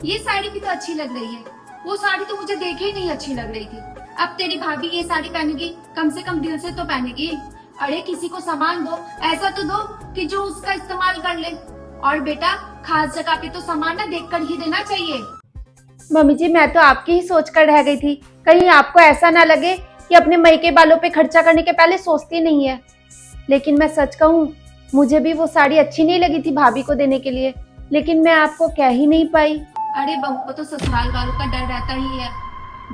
ये साड़ी भी तो अच्छी लग रही है। वो साड़ी तो मुझे देखे ही नहीं अच्छी लग रही थी। अब तेरी भाभी ये साड़ी पहनेगी, कम से कम दिल से तो पहनेगी। अरे किसी को सामान दो, ऐसा तो दो कि जो उसका इस्तेमाल कर ले। और बेटा, खास जगह पे तो सामान ना देख कर ही देना चाहिए। मम्मी जी, मैं तो आपकी ही सोच कर रह गई थी, कहीं आपको ऐसा ना लगे कि अपने मई के बालों पे खर्चा करने के पहले सोचती नहीं है। लेकिन मैं सच कहूँ, मुझे भी वो साड़ी अच्छी नहीं लगी थी भाभी को देने के लिए, लेकिन मैं आपको कह ही नहीं पाई। अरे बहू को तो ससुराल वालों का डर रहता ही है।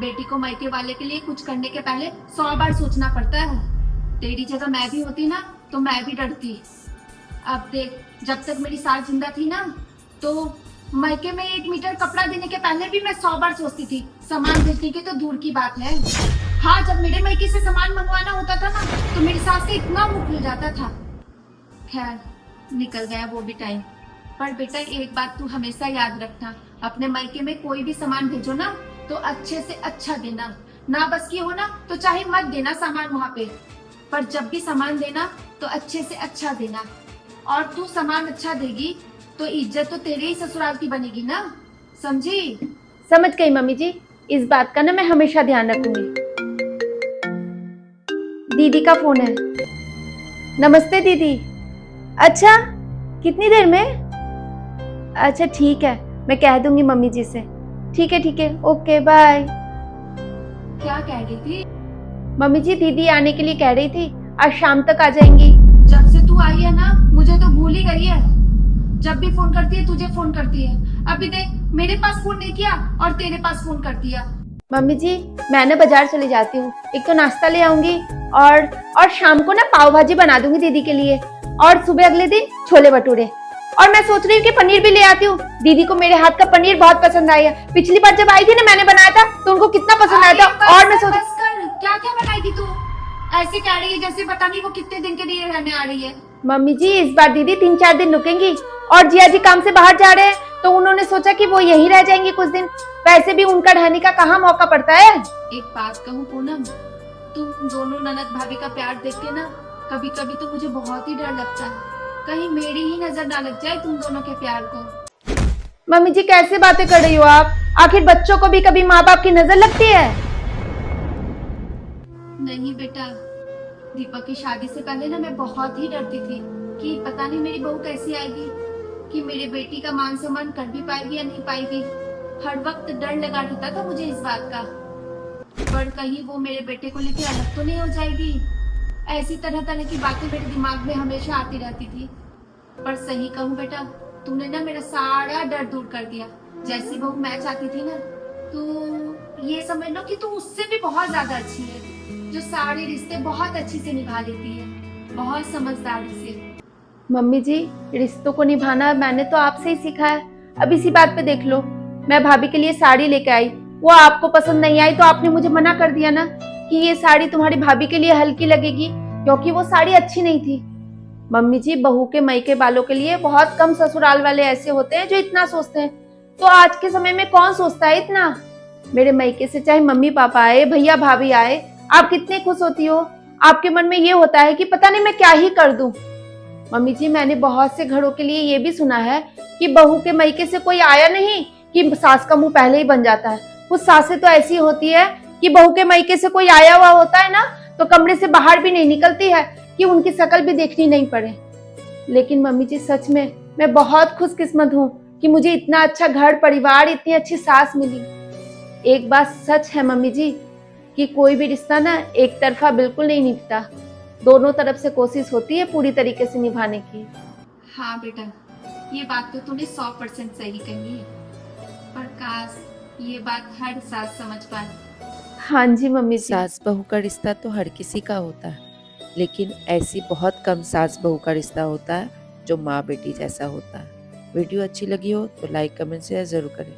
बेटी को मायके वाले के लिए कुछ करने के पहले 100 बार सोचना पड़ता है। तेरी जगह मैं भी होती ना तो मैं भी डरती। अब देख, जब तक मेरी सास जिंदा थी ना, तो मायके में 1 मीटर कपड़ा देने के पहले भी मैं 100 बार सोचती थी। सामान भेजने की तो दूर की बात है। हाँ, जब मेरे मायके से सामान मंगवाना होता था ना, तो मेरी सास से इतना मुंह खुल जाता था। खैर, निकल गया वो भी टाइम। पर बेटा, एक बात तू हमेशा याद रखना, अपने मायके में कोई भी सामान भेजो ना तो अच्छे से अच्छा देना। ना बस की हो ना तो चाहे मत देना सामान वहाँ पे, पर जब भी सामान देना तो अच्छे से अच्छा देना। और तू सामान अच्छा देगी तो इज्जत तो तेरे ही ससुराल की बनेगी ना, समझी? समझ गई मम्मी जी, इस बात का ना मैं हमेशा ध्यान रखूंगी। दीदी का फोन है। नमस्ते दीदी। अच्छा, कितनी देर में? अच्छा ठीक है, मैं कह दूंगी मम्मी जी से। ठीक है, ओके बाय। क्या कह रही थी? मम्मी जी, दीदी आने के लिए कह रही थी, आज शाम तक आ जाएंगी। जब से तू आई है ना, मुझे तो भूल ही गई है। जब भी फोन करती है तुझे फोन करती है। अभी देख, मेरे पास फोन नहीं किया और तेरे पास फोन कर दिया। मम्मी जी, मैं ना बाजार चली जाती हूँ, एक तो नाश्ता ले आऊंगी और शाम को ना पाव भाजी बना दूंगी दीदी के लिए, और सुबह अगले दिन छोले भटूरे। और मैं सोच रही हूँ कि पनीर भी ले आती हूँ, दीदी को मेरे हाथ का पनीर बहुत पसंद आया। पिछली बार जब आई थी ना, मैंने बनाया था तो उनको कितना पसंद आया था। और मैं सोच क्या क्या बनाई थी तू? ऐसे कह रही है जैसे पता नहीं वो कितने दिन के लिए रहने आ रही है। मम्मी जी, इस बार दीदी 3-4 दिन रुकेंगी, और जिया जी काम से बाहर जा रहे हैं तो उन्होंने सोचा कि वो यहीं रह जाएंगी कुछ दिन। वैसे भी उनका रहने का कहाँ मौका पड़ता है। एक बात कहूँ पूनम, तुम दोनों ननद भाभी का प्यार देख के ना कभी कभी तो मुझे बहुत ही डर लगता है, कहीं मेरी ही नजर ना लग जाए तुम दोनों के प्यार को। मम्मी जी, कैसे बातें कर रही हो आप? आखिर बच्चों को भी कभी माँ बाप की नजर लगती है? नहीं बेटा, दीपक की शादी से पहले ना मैं बहुत ही डरती थी कि पता नहीं मेरी बहू कैसी आएगी, कि मेरी बेटी का मान सम्मान कर भी पाएगी या नहीं पाएगी। हर वक्त डर लगा रहता था मुझे इस बात का, पर कहीं वो मेरे बेटे को लेके अलग तो नहीं हो जाएगी। ऐसी तरह तरह की बातें मेरे दिमाग में हमेशा आती रहती थी। पर सही कहूँ बेटा, तूने ना मेरा सारा डर दूर कर दिया। जैसी बहू मैं चाहती थी ना, तू ये समझ लो कि तू उससे भी बहुत ज्यादा अच्छी है, जो सारे रिश्ते बहुत अच्छी से निभा लेती है, बहुत समझदारी से। मम्मी जी, रिश्तों को निभाना मैंने तो आपसे ही सीखा है। अब इसी बात पे देख लो, मैं भाभी के लिए साड़ी लेके आई, वो आपको पसंद नहीं आई तो आपने मुझे मना कर दिया ना कि ये साड़ी तुम्हारी भाभी के लिए हल्की लगेगी, क्योंकि वो साड़ी अच्छी नहीं थी। मम्मी जी, बहू के मई के बालों के लिए बहुत कम ससुराल वाले ऐसे होते हैं जो इतना सोचते हैं। तो आज के समय में कौन सोचता है इतना? मेरे मायके से चाहे मम्मी पापा आए, भैया भाभी आए, आप कितने खुश होती हो? आपके मन में ये होता है कि पता नहीं मैं क्या ही कर दूं। मम्मी जी, मैंने बहुत से घरों के लिए ये भी सुना है कि बहू के मायके से कोई आया नहीं कि सास का मुंह पहले ही बन जाता है। कुछ सासें तो ऐसी होती है कि बहू के मायके से कोई आया हुआ होता है ना, तो कमरे से बाहर भी नहीं निकलती है कि उनकी शक्ल भी देखनी नहीं पड़े। लेकिन मम्मी जी, सच में मैं बहुत खुशकिस्मत हूँ कि मुझे इतना अच्छा घर परिवार, इतनी अच्छी सास मिली। एक बात सच है मम्मी जी, कि कोई भी रिश्ता ना एक तरफा बिल्कुल नहीं निभता, दोनों तरफ से कोशिश होती है पूरी तरीके से निभाने की। हाँ बेटा, ये बात तो तूने 100% सही कही है, पर काश ये बात हर सास समझ पाए। हाँ जी मम्मी जी। सास बहू का रिश्ता तो हर किसी का होता है, लेकिन ऐसी बहुत कम सास बहू का रिश्ता होता है जो माँ बेटी जैसा होता है। वीडियो अच्छी लगी हो तो लाइक कमेंट शेयर जरूर करें।